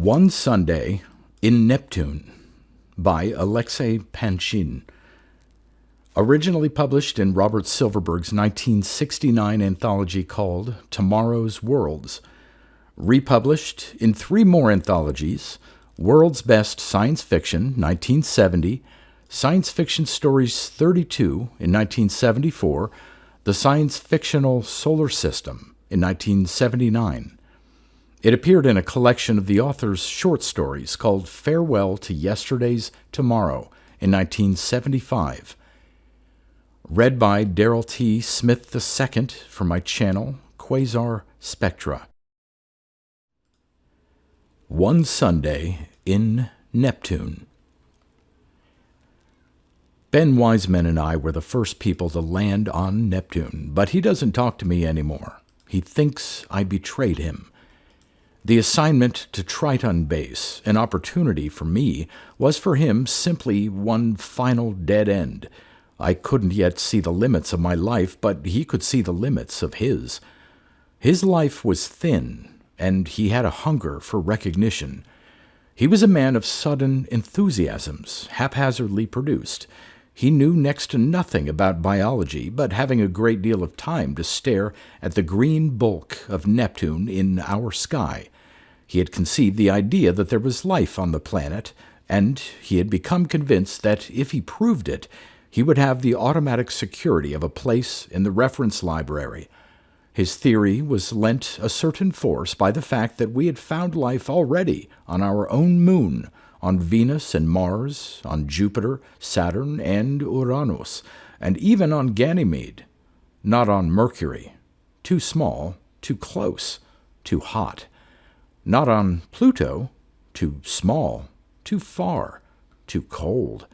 One Sunday in Neptune by Alexei Panshin. Originally published in Robert Silverberg's 1969 anthology called Tomorrow's Worlds. Republished in 3 more anthologies: World's Best Science Fiction, 1970, Science Fiction Stories 32 in 1974, The Science Fictional Solar System in 1979. It appeared in a collection of the author's short stories called Farewell to Yesterday's Tomorrow in 1975. Read by Darrell T. Smith II for my channel, Quasar Spectra. One Sunday in Neptune. Ben Wiseman and I were the first people to land on Neptune, but he doesn't talk to me anymore. He thinks I betrayed him. The assignment to Triton base, an opportunity for me, was for him simply one final dead end. I couldn't yet see the limits of my life, but he could see the limits of his. His life was thin, and he had a hunger for recognition. He was a man of sudden enthusiasms, haphazardly produced. He knew next to nothing about biology, but having a great deal of time to stare at the green bulk of Neptune in our sky, he had conceived the idea that there was life on the planet, and he had become convinced that if he proved it, he would have the automatic security of a place in the reference library. His theory was lent a certain force by the fact that we had found life already on our own moon, on Venus and Mars, on Jupiter, Saturn, and Uranus, and even on Ganymede. Not on Mercury. Too small, too close, too hot. Not on Pluto. Too small, too far, too cold.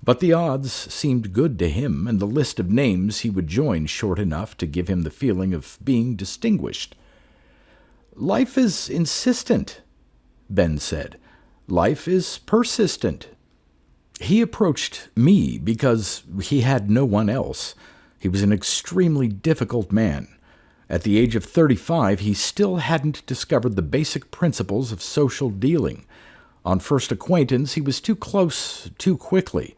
But the odds seemed good to him, and the list of names he would join short enough to give him the feeling of being distinguished. "Life is insistent," Ben said. "Life is persistent." He approached me because he had no one else. He was an extremely difficult man. At the age of 35, he still hadn't discovered the basic principles of social dealing. On first acquaintance, he was too close too quickly.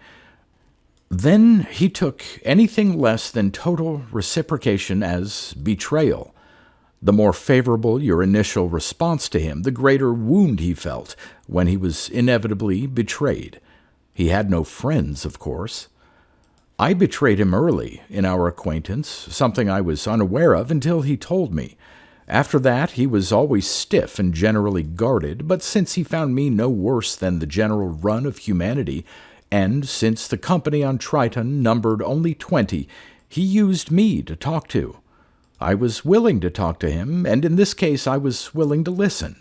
Then he took anything less than total reciprocation as betrayal. The more favorable your initial response to him, the greater wound he felt when he was inevitably betrayed. He had no friends, of course. I betrayed him early in our acquaintance, something I was unaware of until he told me. After that, he was always stiff and generally guarded, but since he found me no worse than the general run of humanity, and since the company on Triton numbered only 20, he used me to talk to. I was willing to talk to him, and in this case I was willing to listen.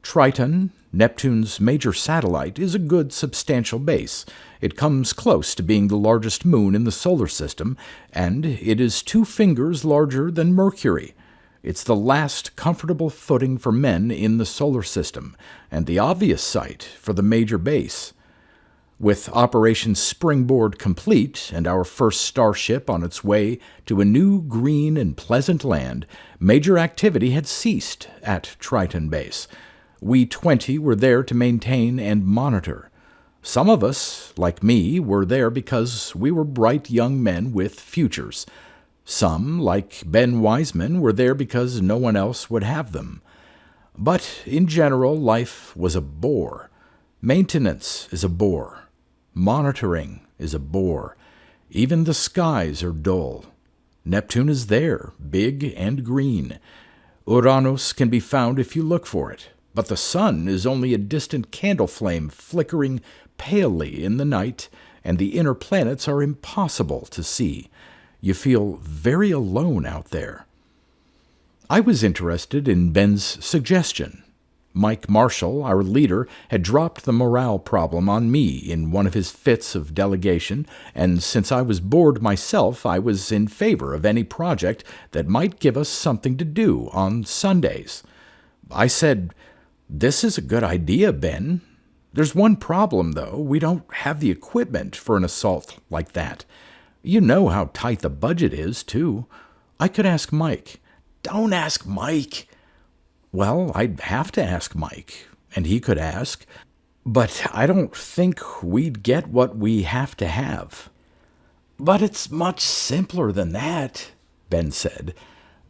Triton, Neptune's major satellite, is a good, substantial base. It comes close to being the largest moon in the solar system, and it is 2 fingers larger than Mercury. It's the last comfortable footing for men in the solar system, and the obvious site for the major base. With Operation Springboard complete and our first starship on its way to a new green and pleasant land, major activity had ceased at Triton Base. We 20 were there to maintain and monitor. Some of us, like me, were there because we were bright young men with futures. Some, like Ben Wiseman, were there because no one else would have them. But in general, life was a bore. Maintenance is a bore. Monitoring is a bore. Even the skies are dull. Neptune is there, big and green. Uranus can be found if you look for it, but the sun is only a distant candle flame flickering palely in the night, and the inner planets are impossible to see. You feel very alone out there. I was interested in Ben's suggestion. Mike Marshall, our leader, had dropped the morale problem on me in one of his fits of delegation, and since I was bored myself, I was in favor of any project that might give us something to do on Sundays. I said, "This is a good idea, Ben. There's one problem, though. We don't have the equipment for an assault like that. You know how tight the budget is, too. I could ask Mike." "Don't ask Mike." "Well, I'd have to ask Mike. and he could ask, "But I don't think we'd get what we have to have." "But it's much simpler than that," Ben said.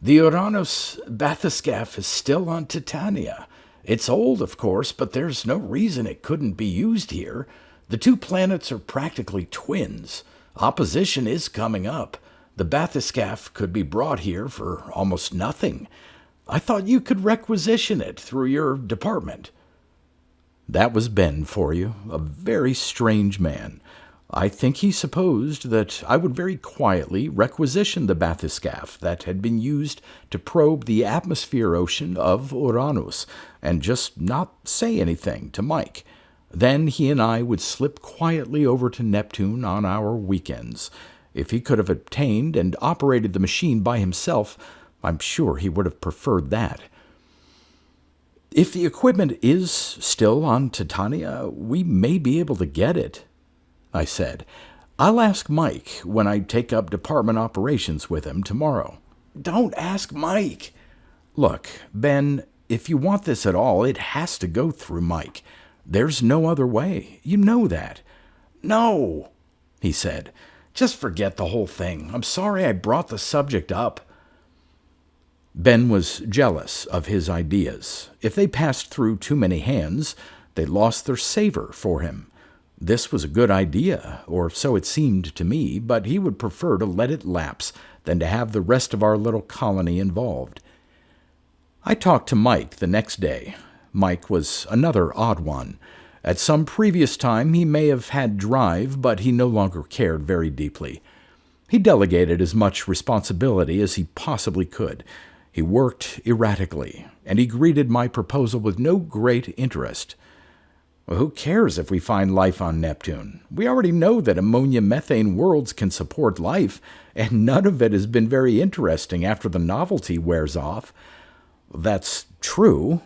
"The Uranus bathyscaphe is still on Titania. It's old, of course, but there's no reason it couldn't be used here. The two planets are practically twins. Opposition is coming up. The bathyscaphe could be brought here for almost nothing. I thought you could requisition it through your department." That was Ben for you, a very strange man. I think he supposed that I would very quietly requisition the bathyscaphe that had been used to probe the atmosphere ocean of Uranus, and just not say anything to Mike. Then he and I would slip quietly over to Neptune on our weekends. If he could have obtained and operated the machine by himself, I'm sure he would have preferred that. "If the equipment is still on Titania, we may be able to get it," I said. "I'll ask Mike when I take up department operations with him tomorrow." "Don't ask Mike." "Look, Ben, if you want this at all, it has to go through Mike. There's no other way. You know that." "No," he said. "Just forget the whole thing. I'm sorry I brought the subject up." Ben was jealous of his ideas. If they passed through too many hands, they lost their savor for him. This was a good idea, or so it seemed to me, but he would prefer to let it lapse than to have the rest of our little colony involved. I talked to Mike the next day. Mike was another odd one. At some previous time he may have had drive, but he no longer cared very deeply. He delegated as much responsibility as he possibly could. He worked erratically, and he greeted my proposal with no great interest. "Well, who cares if we find life on Neptune? We already know that ammonia-methane worlds can support life, and none of it has been very interesting after the novelty wears off." "That's true,"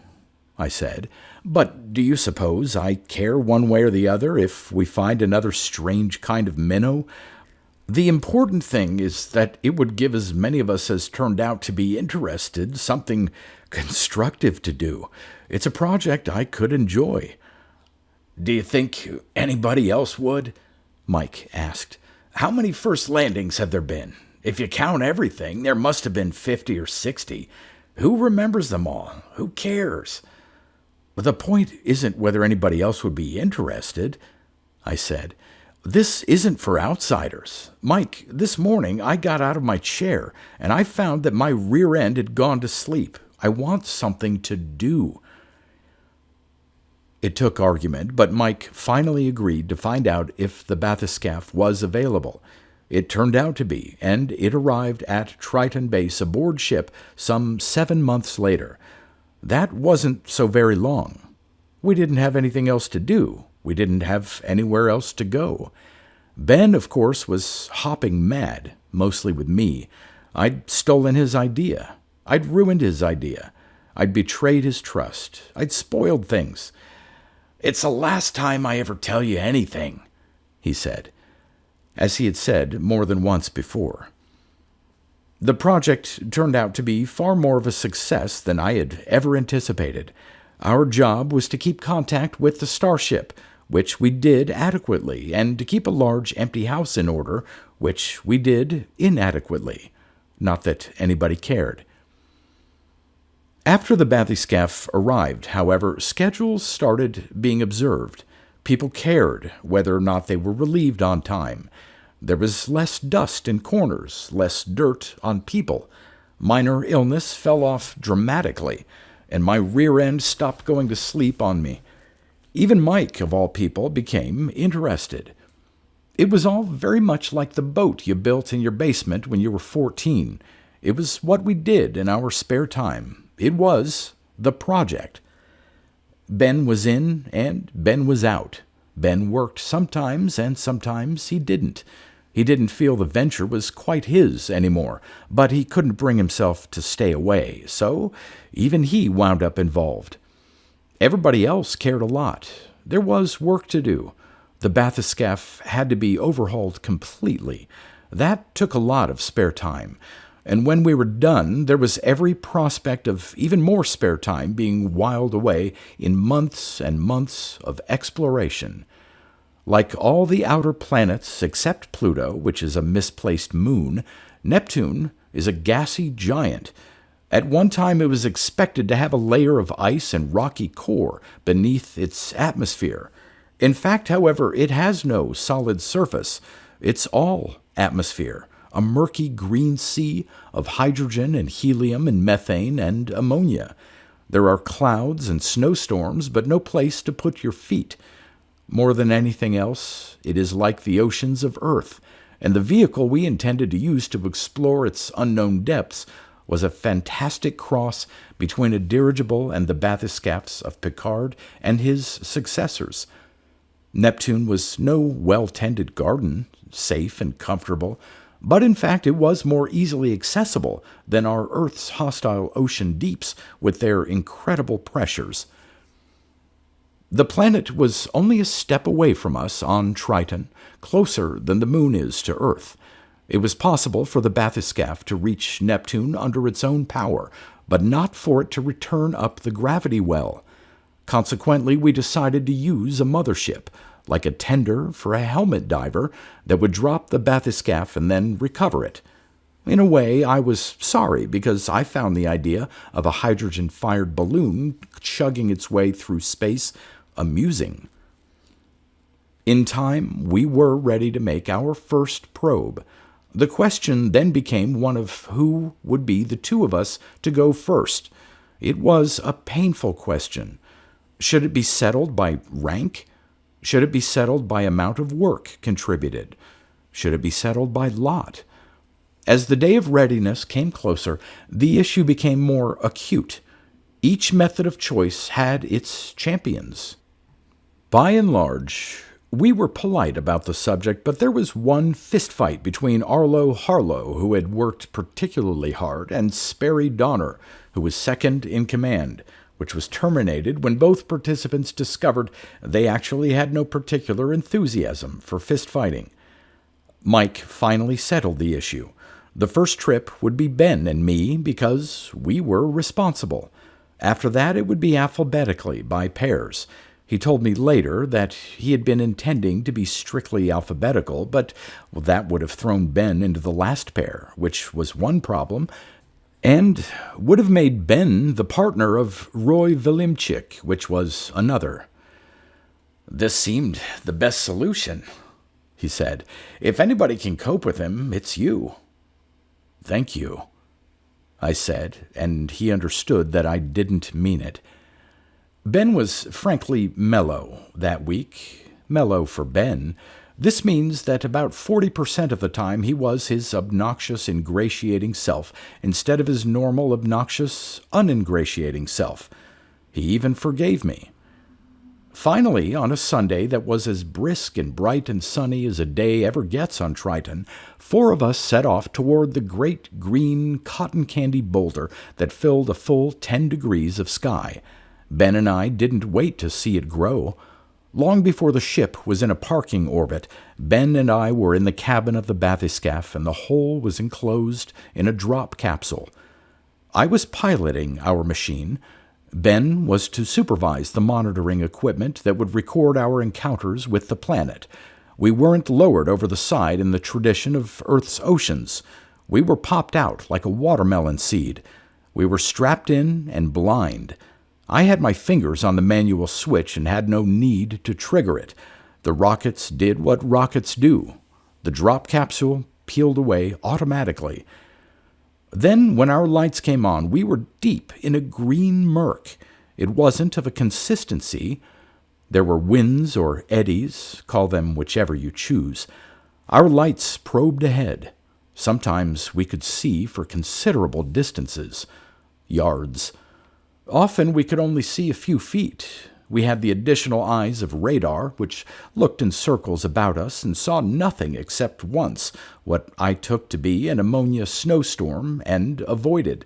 I said, "but do you suppose I care one way or the other if we find another strange kind of minnow? The important thing is that it would give as many of us as turned out to be interested something constructive to do. It's a project I could enjoy." "Do you think anybody else would?" Mike asked. "How many first landings have there been? If you count everything, there must have been 50 or 60. Who remembers them all? Who cares?" "The point isn't whether anybody else would be interested," I said. "This isn't for outsiders. Mike, this morning I got out of my chair, and I found that my rear end had gone to sleep. I want something to do." It took argument, but Mike finally agreed to find out if the bathyscaphe was available. It turned out to be, and it arrived at Triton base aboard ship some 7 months later. That wasn't so very long. We didn't have anything else to do. We didn't have anywhere else to go. Ben, of course, was hopping mad, mostly with me. I'd stolen his idea. I'd ruined his idea. I'd betrayed his trust. I'd spoiled things. "It's the last time I ever tell you anything," he said, as he had said more than once before. The project turned out to be far more of a success than I had ever anticipated. Our job was to keep contact with the starship, which we did adequately, and to keep a large empty house in order, which we did inadequately. Not that anybody cared. After the bathyscaphe arrived, however, schedules started being observed. People cared whether or not they were relieved on time. There was less dust in corners, less dirt on people. Minor illness fell off dramatically, and my rear end stopped going to sleep on me. Even Mike, of all people, became interested. It was all very much like the boat you built in your basement when you were 14. It was what we did in our spare time. It was the project. Ben was in and Ben was out. Ben worked sometimes and sometimes he didn't. He didn't feel the venture was quite his anymore, but he couldn't bring himself to stay away, so even he wound up involved. Everybody else cared a lot. There was work to do. The bathyscaphe had to be overhauled completely. That took a lot of spare time. And when we were done, there was every prospect of even more spare time being whiled away in months and months of exploration. Like all the outer planets except Pluto, which is a misplaced moon, Neptune is a gassy giant. At one time it was expected to have a layer of ice and rocky core beneath its atmosphere. In fact, however, it has no solid surface. It's all atmosphere, a murky green sea of hydrogen and helium and methane and ammonia. There are clouds and snowstorms, but no place to put your feet. More than anything else, it is like the oceans of Earth, and the vehicle we intended to use to explore its unknown depths was a fantastic cross between a dirigible and the bathyscaphs of Picard and his successors. Neptune was no well-tended garden, safe and comfortable, but in fact it was more easily accessible than our Earth's hostile ocean deeps with their incredible pressures. The planet was only a step away from us on Triton, closer than the moon is to Earth. It was possible for the bathyscaph to reach Neptune under its own power, but not for it to return up the gravity well. Consequently, we decided to use a mothership, like a tender for a helmet diver, that would drop the bathyscaph and then recover it. In a way, I was sorry, because I found the idea of a hydrogen-fired balloon chugging its way through space amusing. In time, we were ready to make our first probe. The question then became one of who would be the two of us to go first. It was a painful question. Should it be settled by rank? Should it be settled by amount of work contributed? Should it be settled by lot? As the day of readiness came closer, the issue became more acute. Each method of choice had its champions. By and large, we were polite about the subject, but there was one fistfight between Arlo Harlow, who had worked particularly hard, and Sperry Donner, who was second in command, which was terminated when both participants discovered they actually had no particular enthusiasm for fist-fighting. Mike finally settled the issue. The first trip would be Ben and me because we were responsible. After that, it would be alphabetically by pairs. He told me later that he had been intending to be strictly alphabetical, but that would have thrown Ben into the last pair, which was one problem, and would have made Ben the partner of Roy Vilimchik, which was another. "This seemed the best solution," he said. "If anybody can cope with him, it's you." "Thank you," I said, and he understood that I didn't mean it. Ben was frankly mellow that week. Mellow for Ben. This means that about 40% of the time he was his obnoxious, ingratiating self instead of his normal, obnoxious, uningratiating self. He even forgave me. Finally, on a Sunday that was as brisk and bright and sunny as a day ever gets on Triton, 4 of us set off toward the great green cotton candy boulder that filled a full 10 degrees of sky. Ben and I didn't wait to see it grow. Long before the ship was in a parking orbit, Ben and I were in the cabin of the bathyscaph, and the whole was enclosed in a drop capsule. I was piloting our machine. Ben was to supervise the monitoring equipment that would record our encounters with the planet. We weren't lowered over the side in the tradition of Earth's oceans. We were popped out like a watermelon seed. We were strapped in and blind. I had my fingers on the manual switch and had no need to trigger it. The rockets did what rockets do. The drop capsule peeled away automatically. Then, when our lights came on, we were deep in a green murk. It wasn't of a consistency. There were winds or eddies, call them whichever you choose. Our lights probed ahead. Sometimes we could see for considerable distances, yards. Often we could only see a few feet. We had the additional eyes of radar, which looked in circles about us and saw nothing except once what I took to be an ammonia snowstorm and avoided.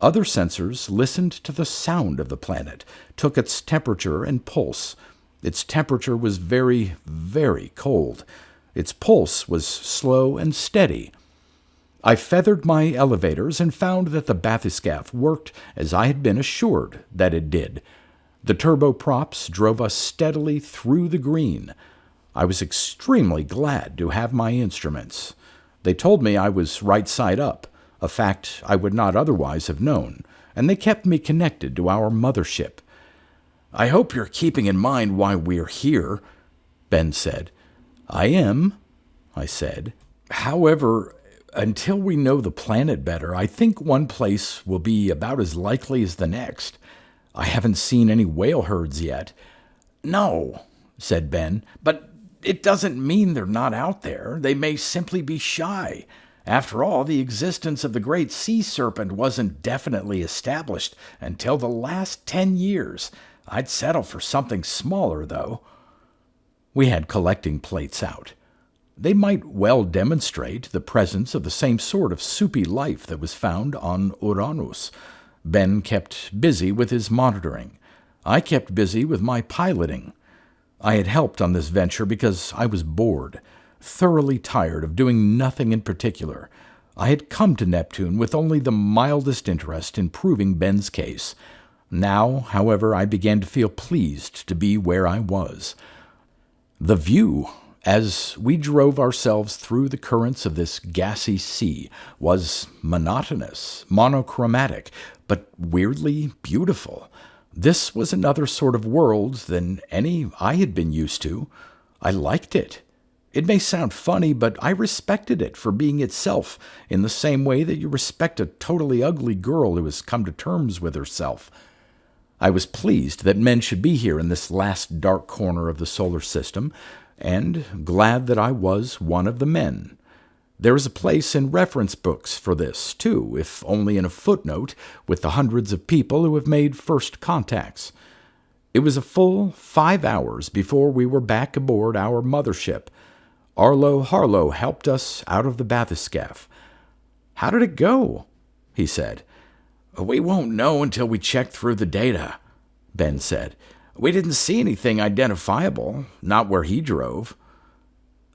Other sensors listened to the sound of the planet, took its temperature and pulse. Its temperature was very, very cold. Its pulse was slow and steady. I feathered my elevators and found that the bathyscaphe worked as I had been assured that it did. The turboprops drove us steadily through the green. I was extremely glad to have my instruments. They told me I was right side up, a fact I would not otherwise have known, and they kept me connected to our mothership. "I hope you're keeping in mind why we're here," Ben said. "I am," I said. "However, until we know the planet better, I think one place will be about as likely as the next. I haven't seen any whale herds yet." "No," said Ben, "but it doesn't mean they're not out there. They may simply be shy. After all, the existence of the great sea serpent wasn't definitely established until the last 10 years. I'd settle for something smaller, though." We had collecting plates out. They might well demonstrate the presence of the same sort of soupy life that was found on Uranus. Ben kept busy with his monitoring. I kept busy with my piloting. I had helped on this venture because I was bored, thoroughly tired of doing nothing in particular. I had come to Neptune with only the mildest interest in proving Ben's case. Now, however, I began to feel pleased to be where I was. The view, as we drove ourselves through the currents of this gassy sea, was monotonous, monochromatic, but weirdly beautiful. This was another sort of world than any I had been used to. I liked it. It may sound funny, but I respected it for being itself in the same way that you respect a totally ugly girl who has come to terms with herself. I was pleased that men should be here in this last dark corner of the solar system, and glad that I was one of the men. There is a place in reference books for this, too, if only in a footnote, with the hundreds of people who have made first contacts. It was a full 5 hours before we were back aboard our mothership. Arlo Harlow helped us out of the bathyscaphe. "How did it go?" he said. "We won't know until we check through the data," Ben said. "We didn't see anything identifiable, not where he drove."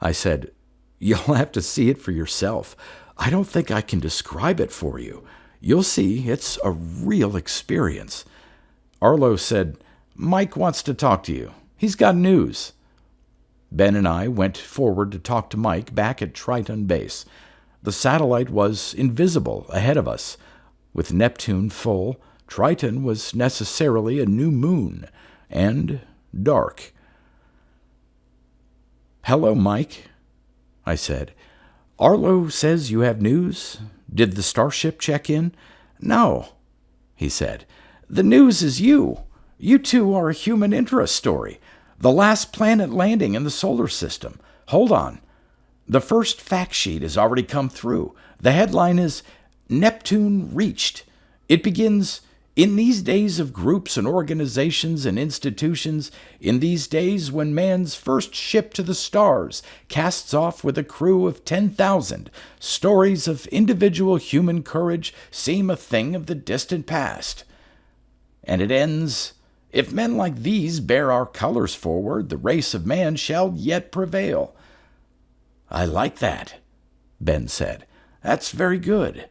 I said, "You'll have to see it for yourself. I don't think I can describe it for you. You'll see, it's a real experience." Arlo said, "Mike wants to talk to you. He's got news." Ben and I went forward to talk to Mike back at Triton base. The satellite was invisible ahead of us. With Neptune full, Triton was necessarily a new moon, and dark. "Hello, Mike," I said. "Arlo says you have news. Did the starship check in?" "No," he said. "The news is you. You two are a human interest story. The last planet landing in the solar system. Hold on. The first fact sheet has already come through. The headline is, 'Neptune Reached.' It begins, 'In these days of groups and organizations and institutions, in these days when man's first ship to the stars casts off with a crew of 10,000, stories of individual human courage seem a thing of the distant past.' And it ends, 'If men like these bear our colors forward, the race of man shall yet prevail.'" "I like that," Ben said. "That's very good."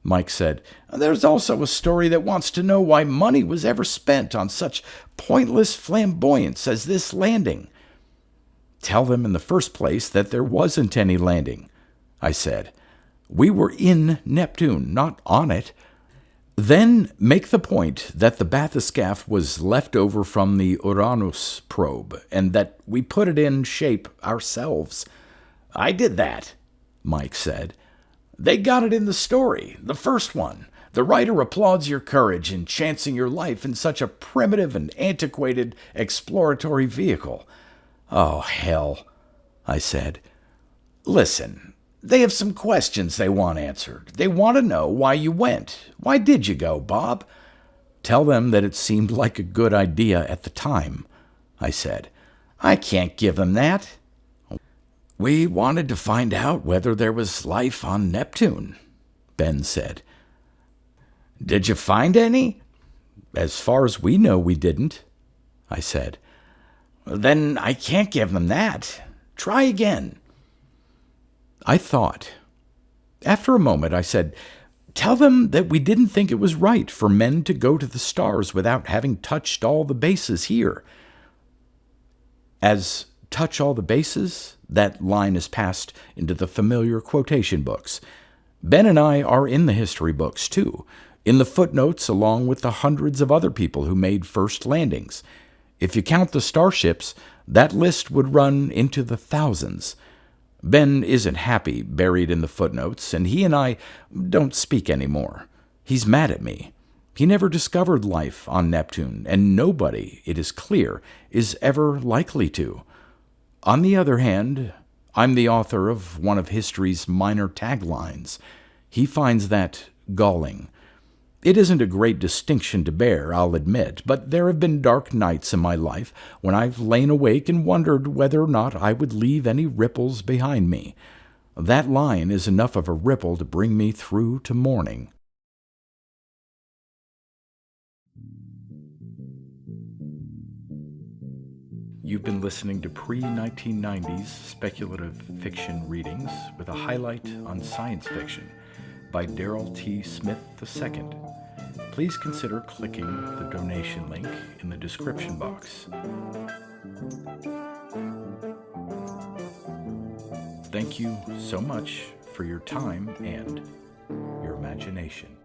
Mike said, "There's also a story that wants to know why money was ever spent on such pointless flamboyance as this landing." "Tell them in the first place that there wasn't any landing," I said. "We were in Neptune, not on it. Then make the point that the bathyscaphe was left over from the Uranus probe, and that we put it in shape ourselves." "I did that," Mike said. "They got it in the story, the first one. The writer applauds your courage in chancing your life in such a primitive and antiquated exploratory vehicle." "Oh, hell," I said. "Listen, they have some questions they want answered. They want to know why you went. Why did you go, Bob?" "Tell them that it seemed like a good idea at the time," I said. "I can't give them that." "We wanted to find out whether there was life on Neptune," Ben said. "Did you find any?" "As far as we know, we didn't," I said. "Then I can't give them that. Try again." I thought. After a moment, I said, "Tell them that we didn't think it was right for men to go to the stars without having touched all the bases here." As touch all the bases, that line is passed into the familiar quotation books. Ben and I are in the history books, too, in the footnotes along with the hundreds of other people who made first landings. If you count the starships, that list would run into the thousands. Ben isn't happy buried in the footnotes, and he and I don't speak anymore. He's mad at me. He never discovered life on Neptune, and nobody, it is clear, is ever likely to. On the other hand, I'm the author of one of history's minor taglines. He finds that galling. It isn't a great distinction to bear, I'll admit, but there have been dark nights in my life when I've lain awake and wondered whether or not I would leave any ripples behind me. That line is enough of a ripple to bring me through to morning. You've been listening to pre-1990s speculative fiction readings with a highlight on science fiction by Darrell T. Smith II. Please consider clicking the donation link in the description box. Thank you so much for your time and your imagination.